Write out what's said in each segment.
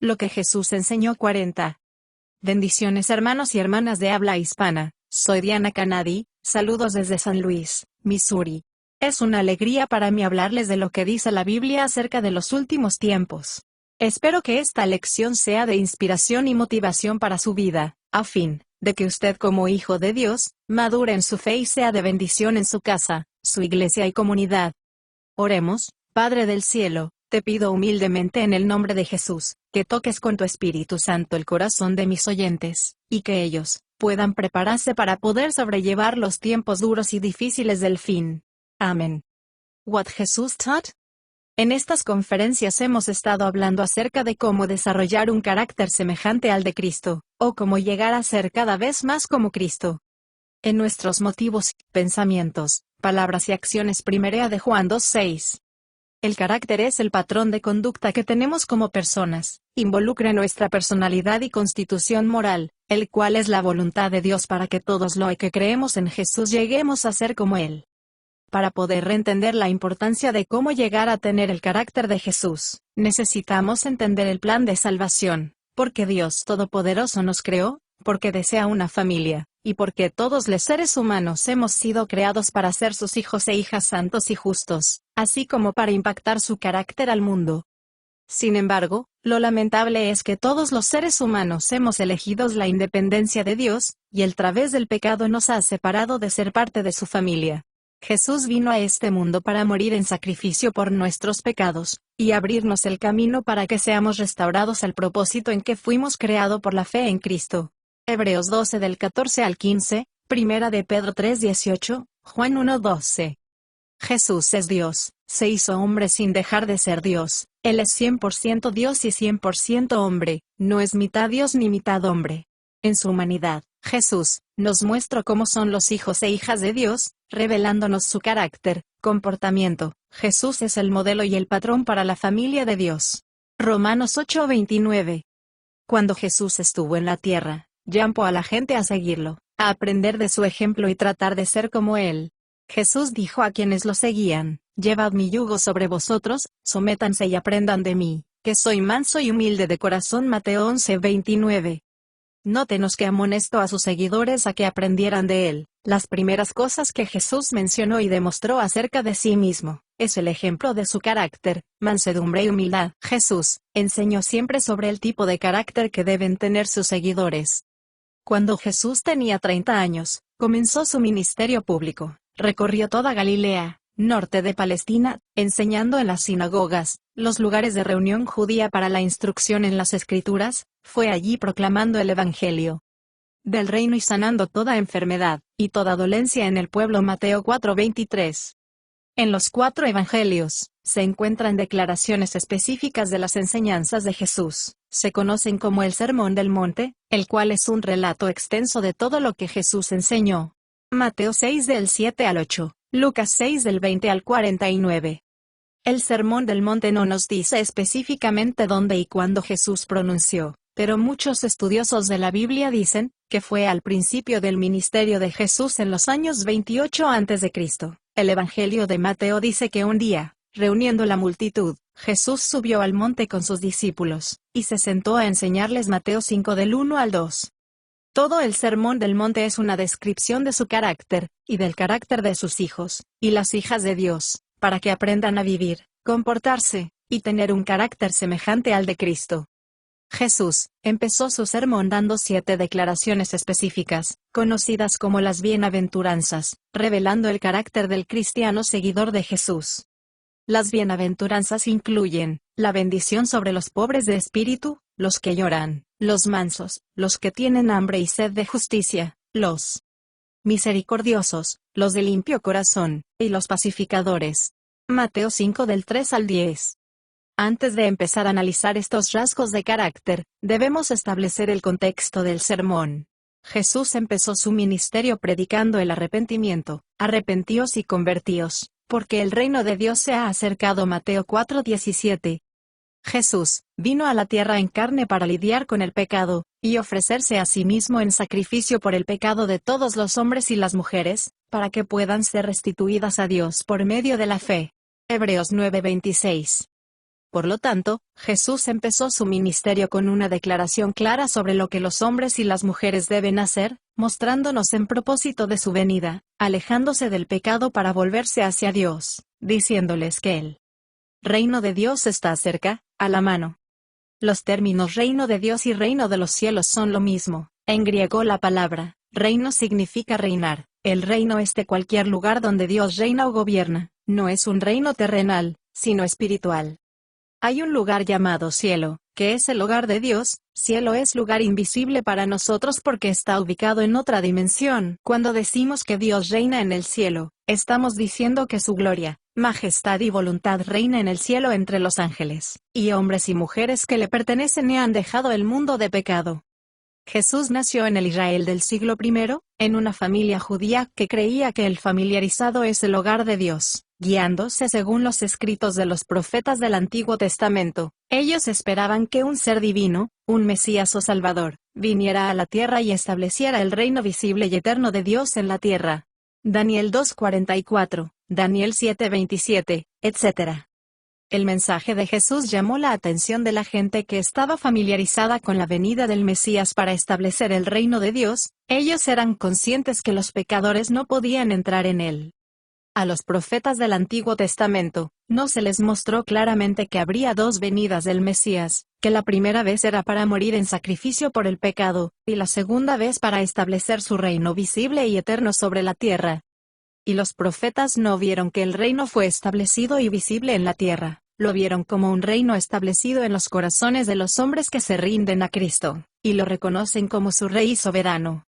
Lo que Jesús enseñó 40. Bendiciones hermanos y hermanas de habla hispana, soy Diana Canadi, saludos desde San Luis, Missouri. Es una alegría para mí hablarles de lo que dice la Biblia acerca de los últimos tiempos. Espero que esta lección sea de inspiración y motivación para su vida, a fin de que usted como hijo de Dios, madure en su fe y sea de bendición en su casa, su iglesia y comunidad. Oremos. Padre del cielo, te pido humildemente en el nombre de Jesús, que toques con tu Espíritu Santo el corazón de mis oyentes, y que ellos puedan prepararse para poder sobrellevar los tiempos duros y difíciles del fin. Amén. What Jesus taught? En estas conferencias hemos estado hablando acerca de cómo desarrollar un carácter semejante al de Cristo, o cómo llegar a ser cada vez más como Cristo. En nuestros motivos, pensamientos, palabras y acciones. 1 de Juan 2:6. El carácter es el patrón de conducta que tenemos como personas, involucra nuestra personalidad y constitución moral, el cual es la voluntad de Dios para que todos los que creemos en Jesús lleguemos a ser como Él. Para poder entender la importancia de cómo llegar a tener el carácter de Jesús, necesitamos entender el plan de salvación, porque Dios Todopoderoso nos creó, porque desea una familia, y porque todos los seres humanos hemos sido creados para ser sus hijos e hijas santos y justos, así como para impactar su carácter al mundo. Sin embargo, lo lamentable es que todos los seres humanos hemos elegido la independencia de Dios, y a través del pecado nos ha separado de ser parte de su familia. Jesús vino a este mundo para morir en sacrificio por nuestros pecados, y abrirnos el camino para que seamos restaurados al propósito en que fuimos creados por la fe en Cristo. Hebreos 12 del 14 al 15, 1 de Pedro 3:18, Juan 1:12. Jesús es Dios, se hizo hombre sin dejar de ser Dios, Él es 100% Dios y 100% hombre, no es mitad Dios ni mitad hombre. En su humanidad, Jesús nos muestra cómo son los hijos e hijas de Dios, revelándonos su carácter, comportamiento. Jesús es el modelo y el patrón para la familia de Dios. Romanos 8:29. Cuando Jesús estuvo en la tierra, llamó a la gente a seguirlo, a aprender de su ejemplo y tratar de ser como Él. Jesús dijo a quienes lo seguían: llevad mi yugo sobre vosotros, sométanse y aprendan de mí, que soy manso y humilde de corazón. Mateo 11:29. Nótenos que amonestó a sus seguidores a que aprendieran de Él. Las primeras cosas que Jesús mencionó y demostró acerca de sí mismo, es el ejemplo de su carácter, mansedumbre y humildad. Jesús enseñó siempre sobre el tipo de carácter que deben tener sus seguidores. Cuando Jesús tenía 30 años, comenzó su ministerio público. Recorrió toda Galilea, norte de Palestina, enseñando en las sinagogas, los lugares de reunión judía para la instrucción en las Escrituras. Fue allí proclamando el Evangelio del reino y sanando toda enfermedad y toda dolencia en el pueblo. Mateo 4:23. En los 4 evangelios, se encuentran declaraciones específicas de las enseñanzas de Jesús. Se conocen como el Sermón del Monte, el cual es un relato extenso de todo lo que Jesús enseñó. Mateo 6 del 7 al 8, Lucas 6 del 20 al 49. El Sermón del Monte no nos dice específicamente dónde y cuándo Jesús pronunció, pero muchos estudiosos de la Biblia dicen que fue al principio del ministerio de Jesús en los años 28 a.C. El Evangelio de Mateo dice que un día, reuniendo la multitud, Jesús subió al monte con sus discípulos, y se sentó a enseñarles. Mateo 5 del 1 al 2. Todo el Sermón del Monte es una descripción de su carácter, y del carácter de sus hijos, y las hijas de Dios, para que aprendan a vivir, comportarse, y tener un carácter semejante al de Cristo. Jesús empezó su sermón dando 7 declaraciones específicas, conocidas como las bienaventuranzas, revelando el carácter del cristiano seguidor de Jesús. Las bienaventuranzas incluyen la bendición sobre los pobres de espíritu, los que lloran, los mansos, los que tienen hambre y sed de justicia, los misericordiosos, los de limpio corazón, y los pacificadores. Mateo 5 del 3 al 10. Antes de empezar a analizar estos rasgos de carácter, debemos establecer el contexto del sermón. Jesús empezó su ministerio predicando el arrepentimiento: arrepentíos y convertíos, porque el reino de Dios se ha acercado. Mateo 4:17. Jesús vino a la tierra en carne para lidiar con el pecado, y ofrecerse a sí mismo en sacrificio por el pecado de todos los hombres y las mujeres, para que puedan ser restituidas a Dios por medio de la fe. Hebreos 9:26. Por lo tanto, Jesús empezó su ministerio con una declaración clara sobre lo que los hombres y las mujeres deben hacer, mostrándonos en propósito de su venida, alejándose del pecado para volverse hacia Dios, diciéndoles que el reino de Dios está cerca, a la mano. Los términos reino de Dios y reino de los cielos son lo mismo. En griego la palabra reino significa reinar. El reino es de cualquier lugar donde Dios reina o gobierna. No es un reino terrenal, sino espiritual. Hay un lugar llamado cielo, que es el hogar de Dios. Cielo es lugar invisible para nosotros porque está ubicado en otra dimensión. Cuando decimos que Dios reina en el cielo, estamos diciendo que su gloria, majestad y voluntad reina en el cielo entre los ángeles, y hombres y mujeres que le pertenecen y han dejado el mundo de pecado. Jesús nació en el Israel del siglo I, en una familia judía que creía que el familiarizado es el hogar de Dios, guiándose según los escritos de los profetas del Antiguo Testamento. Ellos esperaban que un ser divino, un Mesías o Salvador, viniera a la tierra y estableciera el reino visible y eterno de Dios en la tierra. Daniel 2:44, Daniel 7:27, etc. El mensaje de Jesús llamó la atención de la gente que estaba familiarizada con la venida del Mesías para establecer el reino de Dios. Ellos eran conscientes que los pecadores no podían entrar en él. A los profetas del Antiguo Testamento, no se les mostró claramente que habría dos venidas del Mesías, que la primera vez era para morir en sacrificio por el pecado, y la segunda vez para establecer su reino visible y eterno sobre la tierra. Y los profetas no vieron que el reino fue establecido y visible en la tierra, lo vieron como un reino establecido en los corazones de los hombres que se rinden a Cristo, y lo reconocen como su Rey soberano.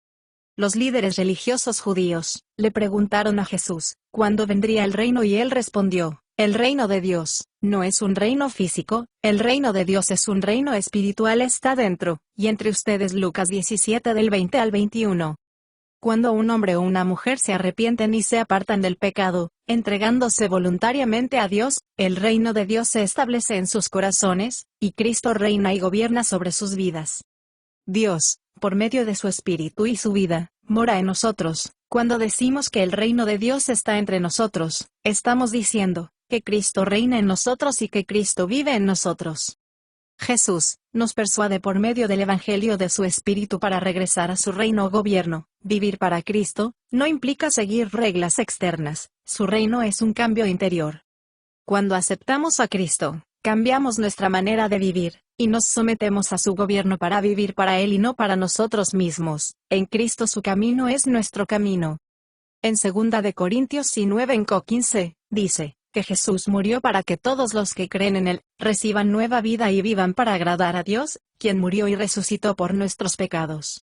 Los líderes religiosos judíos le preguntaron a Jesús, ¿cuándo vendría el reino? Y él respondió, el reino de Dios no es un reino físico, el reino de Dios es un reino espiritual, está dentro y entre ustedes. Lucas 17 del 20 al 21. Cuando un hombre o una mujer se arrepienten y se apartan del pecado, entregándose voluntariamente a Dios, el reino de Dios se establece en sus corazones, y Cristo reina y gobierna sobre sus vidas. Dios, por medio de su Espíritu y su vida, mora en nosotros. Cuando decimos que el reino de Dios está entre nosotros, estamos diciendo que Cristo reina en nosotros y que Cristo vive en nosotros. Jesús nos persuade por medio del Evangelio de su Espíritu para regresar a su reino o gobierno. Vivir para Cristo no implica seguir reglas externas, su reino es un cambio interior. Cuando aceptamos a Cristo, cambiamos nuestra manera de vivir, y nos sometemos a su gobierno para vivir para Él y no para nosotros mismos. En Cristo su camino es nuestro camino. En 2 de Corintios 9:15, dice que Jesús murió para que todos los que creen en Él reciban nueva vida y vivan para agradar a Dios, quien murió y resucitó por nuestros pecados.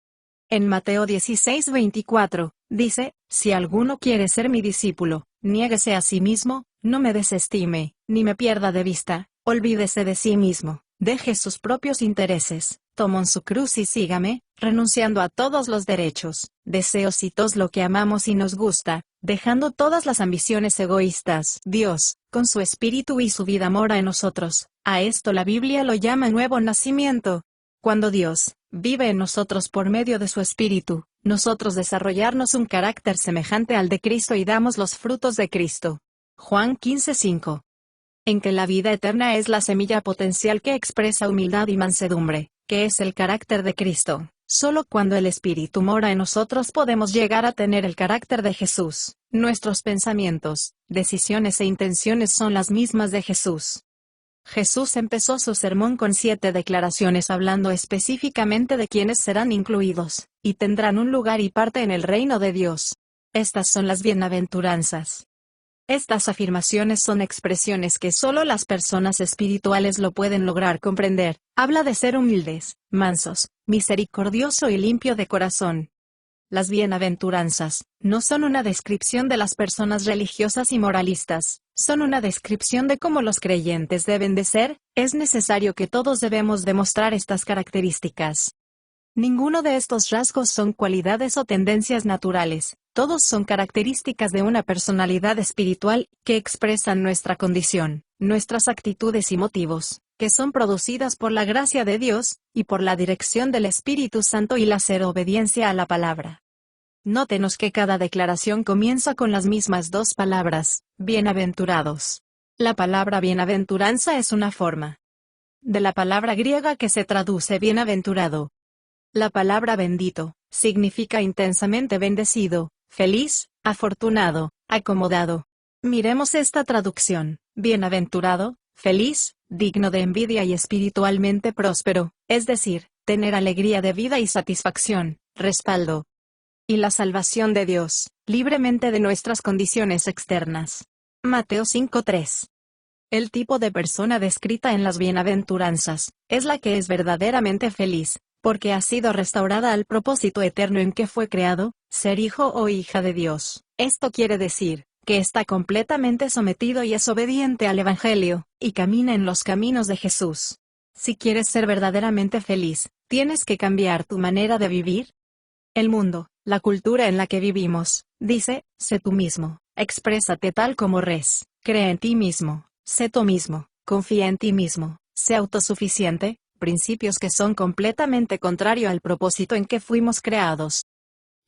En Mateo 16:24, dice, si alguno quiere ser mi discípulo, niéguese a sí mismo, no me desestime, ni me pierda de vista, olvídese de sí mismo, deje sus propios intereses, tome su cruz y sígame, renunciando a todos los derechos, deseos y todo lo que amamos y nos gusta, dejando todas las ambiciones egoístas. Dios, con su Espíritu y su vida mora en nosotros. A esto la Biblia lo llama nuevo nacimiento. Cuando Dios vive en nosotros por medio de su Espíritu, nosotros desarrollarnos un carácter semejante al de Cristo y damos los frutos de Cristo. Juan 15:5. En que la vida eterna es la semilla potencial que expresa humildad y mansedumbre, que es el carácter de Cristo. Solo cuando el Espíritu mora en nosotros podemos llegar a tener el carácter de Jesús. Nuestros pensamientos, decisiones e intenciones son las mismas de Jesús. Jesús empezó su sermón con 7 declaraciones hablando específicamente de quienes serán incluidos, y tendrán un lugar y parte en el reino de Dios. Estas son las bienaventuranzas. Estas afirmaciones son expresiones que solo las personas espirituales lo pueden lograr comprender. Habla de ser humildes, mansos, misericordioso y limpio de corazón. Las bienaventuranzas no son una descripción de las personas religiosas y moralistas, son una descripción de cómo los creyentes deben de ser. Es necesario que todos debemos demostrar estas características. Ninguno de estos rasgos son cualidades o tendencias naturales, todos son características de una personalidad espiritual que expresan nuestra condición, nuestras actitudes y motivos, que son producidas por la gracia de Dios, y por la dirección del Espíritu Santo y la ser obediencia a la palabra. Nótenos que cada declaración comienza con las mismas dos palabras, bienaventurados. La palabra bienaventuranza es una forma de la palabra griega que se traduce bienaventurado. La palabra bendito significa intensamente bendecido, feliz, afortunado, acomodado. Miremos esta traducción: bienaventurado, feliz, digno de envidia y espiritualmente próspero, es decir, tener alegría de vida y satisfacción, respaldo y la salvación de Dios, libremente de nuestras condiciones externas. Mateo 5:3. El tipo de persona descrita en las bienaventuranzas es la que es verdaderamente feliz, porque ha sido restaurada al propósito eterno en que fue creado, ser hijo o hija de Dios. Esto quiere decir que está completamente sometido y es obediente al Evangelio, y camina en los caminos de Jesús. Si quieres ser verdaderamente feliz, tienes que cambiar tu manera de vivir. El mundo, la cultura en la que vivimos, dice: sé tú mismo, exprésate tal como eres, cree en ti mismo, sé tú mismo, confía en ti mismo, sé autosuficiente, principios que son completamente contrario al propósito en que fuimos creados.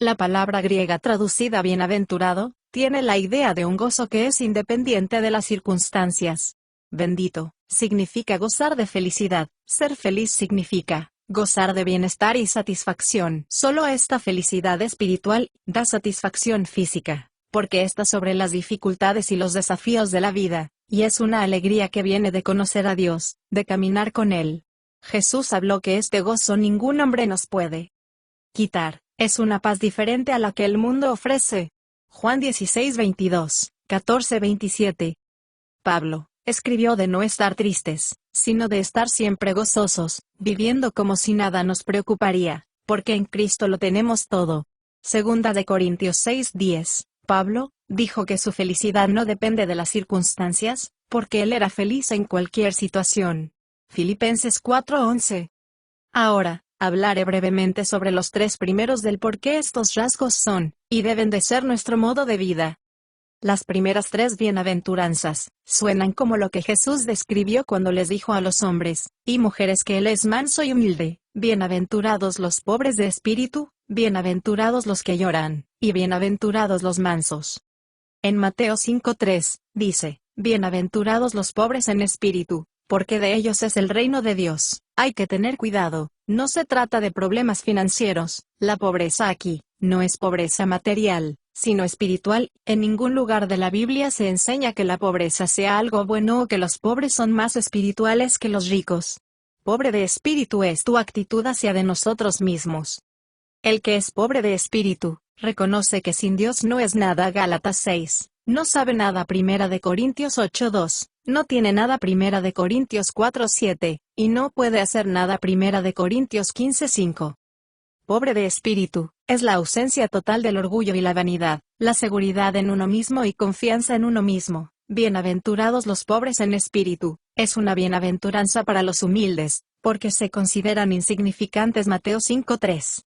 La palabra griega traducida bienaventurado, tiene la idea de un gozo que es independiente de las circunstancias. Bendito, significa gozar de felicidad, ser feliz significa gozar de bienestar y satisfacción. Solo esta felicidad espiritual da satisfacción física, porque está sobre las dificultades y los desafíos de la vida, y es una alegría que viene de conocer a Dios, de caminar con Él. Jesús habló que este gozo ningún hombre nos puede quitar. Es una paz diferente a la que el mundo ofrece. Juan 16:22, 14:27. Pablo escribió de no estar tristes, sino de estar siempre gozosos, viviendo como si nada nos preocuparía, porque en Cristo lo tenemos todo. Segunda de Corintios 6:10, Pablo dijo que su felicidad no depende de las circunstancias, porque él era feliz en cualquier situación. Filipenses 4:11. Ahora, hablaré brevemente sobre los tres primeros del por qué estos rasgos son, y deben de ser nuestro modo de vida. Las primeras tres bienaventuranzas suenan como lo que Jesús describió cuando les dijo a los hombres y mujeres que Él es manso y humilde: bienaventurados los pobres de espíritu, bienaventurados los que lloran, y bienaventurados los mansos. En Mateo 5:3, dice: bienaventurados los pobres en espíritu, porque de ellos es el reino de Dios. Hay que tener cuidado, no se trata de problemas financieros. La pobreza aquí no es pobreza material, sino espiritual. En ningún lugar de la Biblia se enseña que la pobreza sea algo bueno o que los pobres son más espirituales que los ricos. Pobre de espíritu es tu actitud hacia de nosotros mismos. El que es pobre de espíritu reconoce que sin Dios no es nada. Gálatas 6. No sabe nada. Primera de Corintios 8:2. No tiene nada. Primera de Corintios 4:7. Y no puede hacer nada. Primera de Corintios 15:5. Pobre de espíritu es la ausencia total del orgullo y la vanidad, la seguridad en uno mismo y confianza en uno mismo. Bienaventurados los pobres en espíritu, es una bienaventuranza para los humildes, porque se consideran insignificantes. Mateo 5:3.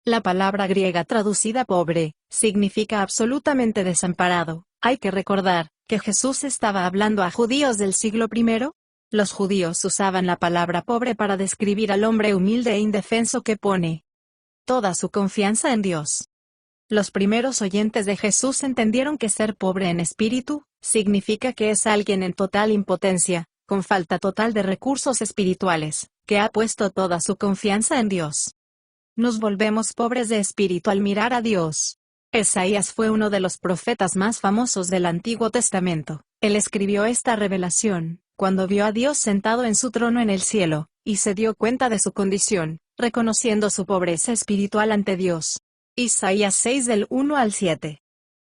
La palabra griega traducida pobre, significa absolutamente desamparado. Hay que recordar que Jesús estaba hablando a judíos del siglo I. Los judíos usaban la palabra pobre para describir al hombre humilde e indefenso que pone toda su confianza en Dios. Los primeros oyentes de Jesús entendieron que ser pobre en espíritu significa que es alguien en total impotencia, con falta total de recursos espirituales, que ha puesto toda su confianza en Dios. Nos volvemos pobres de espíritu al mirar a Dios. Isaías fue uno de los profetas más famosos del Antiguo Testamento. Él escribió esta revelación cuando vio a Dios sentado en su trono en el cielo, y se dio cuenta de su condición, reconociendo su pobreza espiritual ante Dios. Isaías 6 del 1 al 7.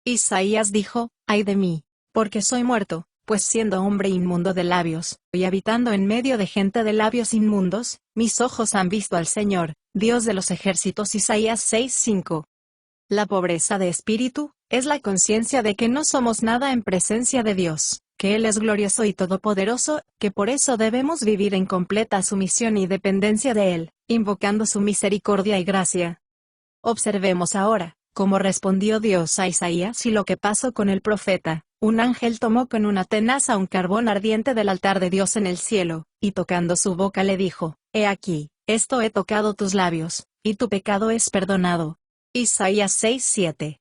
Isaías dijo: ay de mí, porque soy muerto, pues siendo hombre inmundo de labios, y habitando en medio de gente de labios inmundos, mis ojos han visto al Señor, Dios de los ejércitos. Isaías 6:5. La pobreza de espíritu es la conciencia de que no somos nada en presencia de Dios, que Él es glorioso y todopoderoso, que por eso debemos vivir en completa sumisión y dependencia de Él, invocando su misericordia y gracia. Observemos ahora cómo respondió Dios a Isaías y lo que pasó con el profeta. Un ángel tomó con una tenaza un carbón ardiente del altar de Dios en el cielo, y tocando su boca le dijo: he aquí, esto he tocado tus labios, y tu pecado es perdonado. Isaías 6:7.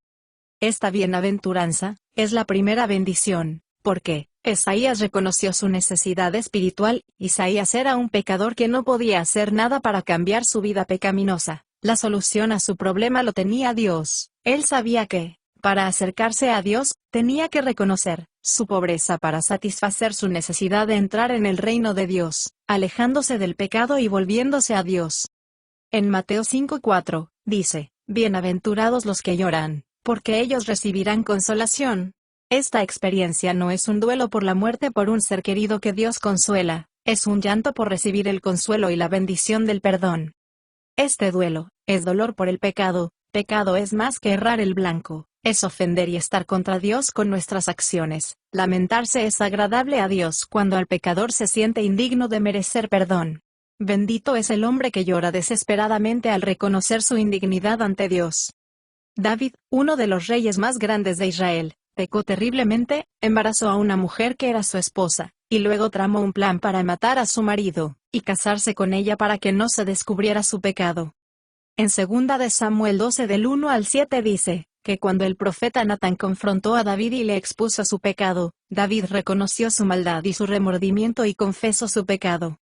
Esta bienaventuranza es la primera bendición, porque Esaías reconoció su necesidad espiritual. Isaías era un pecador que no podía hacer nada para cambiar su vida pecaminosa. La solución a su problema lo tenía Dios. Él sabía que, para acercarse a Dios, tenía que reconocer su pobreza para satisfacer su necesidad de entrar en el reino de Dios, alejándose del pecado y volviéndose a Dios. En Mateo 5:4, dice, «Bienaventurados los que lloran, porque ellos recibirán consolación». Esta experiencia no es un duelo por la muerte por un ser querido que Dios consuela, es un llanto por recibir el consuelo y la bendición del perdón. Este duelo es dolor por el pecado. Pecado es más que errar el blanco, es ofender y estar contra Dios con nuestras acciones. Lamentarse es agradable a Dios cuando el pecador se siente indigno de merecer perdón. Bendito es el hombre que llora desesperadamente al reconocer su indignidad ante Dios. David, uno de los reyes más grandes de Israel, pecó terriblemente, embarazó a una mujer que era su esposa, y luego tramó un plan para matar a su marido, y casarse con ella para que no se descubriera su pecado. En 2 de Samuel 12 del 1 al 7 dice, que cuando el profeta Natán confrontó a David y le expuso su pecado, David reconoció su maldad y su remordimiento y confesó su pecado.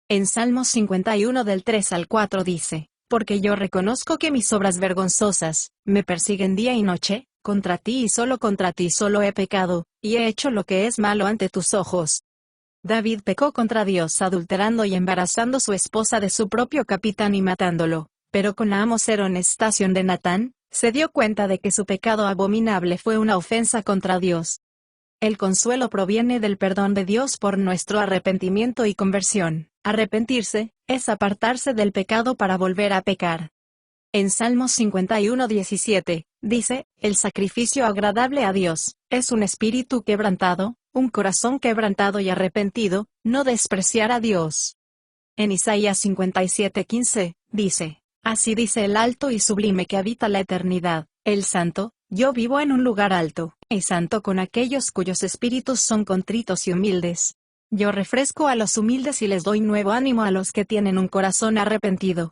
En Salmos 51 del 3 al 4 dice, porque yo reconozco que mis obras vergonzosas me persiguen día y noche, contra ti y solo contra ti solo he pecado, y he hecho lo que es malo ante tus ojos. David pecó contra Dios adulterando y embarazando su esposa de su propio capitán y matándolo, pero con la amonestación de Natán, se dio cuenta de que su pecado abominable fue una ofensa contra Dios. El consuelo proviene del perdón de Dios por nuestro arrepentimiento y conversión. Arrepentirse es apartarse del pecado para volver a pecar. En Salmos 51:17, dice, el sacrificio agradable a Dios, es un espíritu quebrantado, un corazón quebrantado y arrepentido, no despreciar a Dios. En Isaías 57:15, dice, así dice el alto y sublime que habita la eternidad, el santo, yo vivo en un lugar alto, y santo con aquellos cuyos espíritus son contritos y humildes. Yo refresco a los humildes y les doy nuevo ánimo a los que tienen un corazón arrepentido.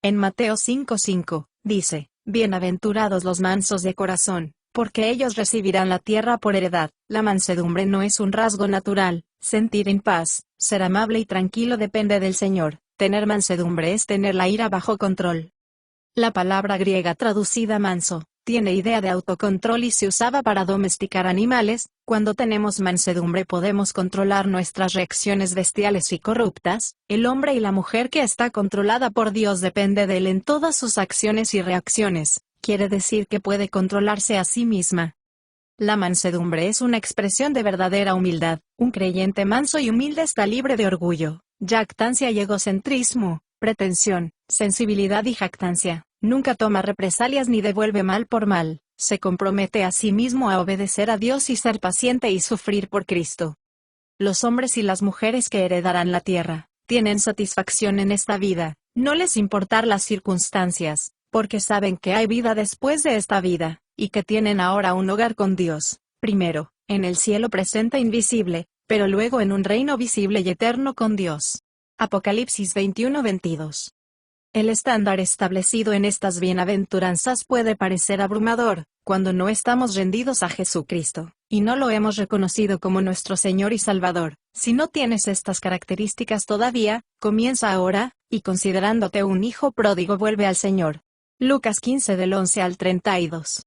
En Mateo 5:5, dice, bienaventurados los mansos de corazón, porque ellos recibirán la tierra por heredad. La mansedumbre no es un rasgo natural, sentir en paz, ser amable y tranquilo depende del Señor. Tener mansedumbre es tener la ira bajo control. La palabra griega traducida manso, tiene idea de autocontrol y se usaba para domesticar animales. Cuando tenemos mansedumbre podemos controlar nuestras reacciones bestiales y corruptas. El hombre y la mujer que está controlada por Dios depende de él en todas sus acciones y reacciones, quiere decir que puede controlarse a sí misma. La mansedumbre es una expresión de verdadera humildad. Un creyente manso y humilde está libre de orgullo, jactancia y egocentrismo, pretensión, sensibilidad y jactancia. Nunca toma represalias ni devuelve mal por mal. Se compromete a sí mismo a obedecer a Dios y ser paciente y sufrir por Cristo. Los hombres y las mujeres que heredarán la tierra, tienen satisfacción en esta vida, no les importar las circunstancias, porque saben que hay vida después de esta vida, y que tienen ahora un hogar con Dios, primero, en el cielo presente invisible, pero luego en un reino visible y eterno con Dios. Apocalipsis 21:22. El estándar establecido en estas bienaventuranzas puede parecer abrumador, cuando no estamos rendidos a Jesucristo, y no lo hemos reconocido como nuestro Señor y Salvador. Si no tienes estas características todavía, comienza ahora, y considerándote un hijo pródigo vuelve al Señor. Lucas 15 del 11 al 32.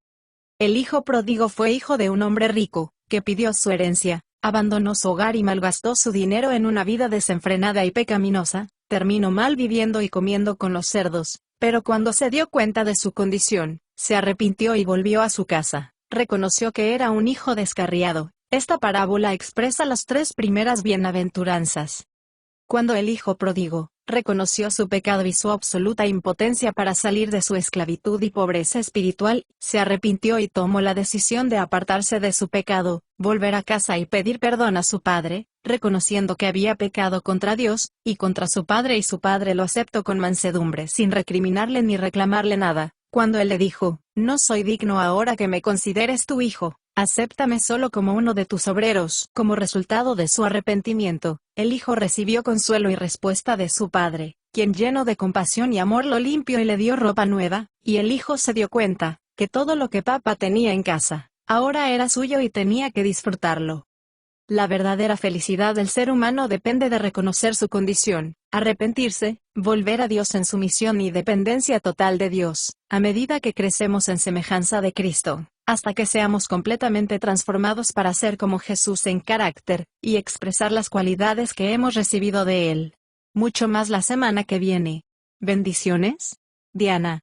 El hijo pródigo fue hijo de un hombre rico, que pidió su herencia, abandonó su hogar y malgastó su dinero en una vida desenfrenada y pecaminosa. Terminó mal viviendo y comiendo con los cerdos, pero cuando se dio cuenta de su condición, se arrepintió y volvió a su casa. Reconoció que era un hijo descarriado. Esta parábola expresa las tres primeras bienaventuranzas. Cuando el hijo pródigo reconoció su pecado y su absoluta impotencia para salir de su esclavitud y pobreza espiritual, se arrepintió y tomó la decisión de apartarse de su pecado, volver a casa y pedir perdón a su padre, reconociendo que había pecado contra Dios, y contra su padre y su padre lo aceptó con mansedumbre sin recriminarle ni reclamarle nada. Cuando él le dijo, no soy digno ahora que me consideres tu hijo, acéptame solo como uno de tus obreros. Como resultado de su arrepentimiento, el hijo recibió consuelo y respuesta de su padre, quien lleno de compasión y amor lo limpió y le dio ropa nueva, y el hijo se dio cuenta, que todo lo que papá tenía en casa, ahora era suyo y tenía que disfrutarlo. La verdadera felicidad del ser humano depende de reconocer su condición, arrepentirse, volver a Dios en sumisión y dependencia total de Dios, a medida que crecemos en semejanza de Cristo, hasta que seamos completamente transformados para ser como Jesús en carácter, y expresar las cualidades que hemos recibido de Él. Mucho más la semana que viene. Bendiciones. Diana.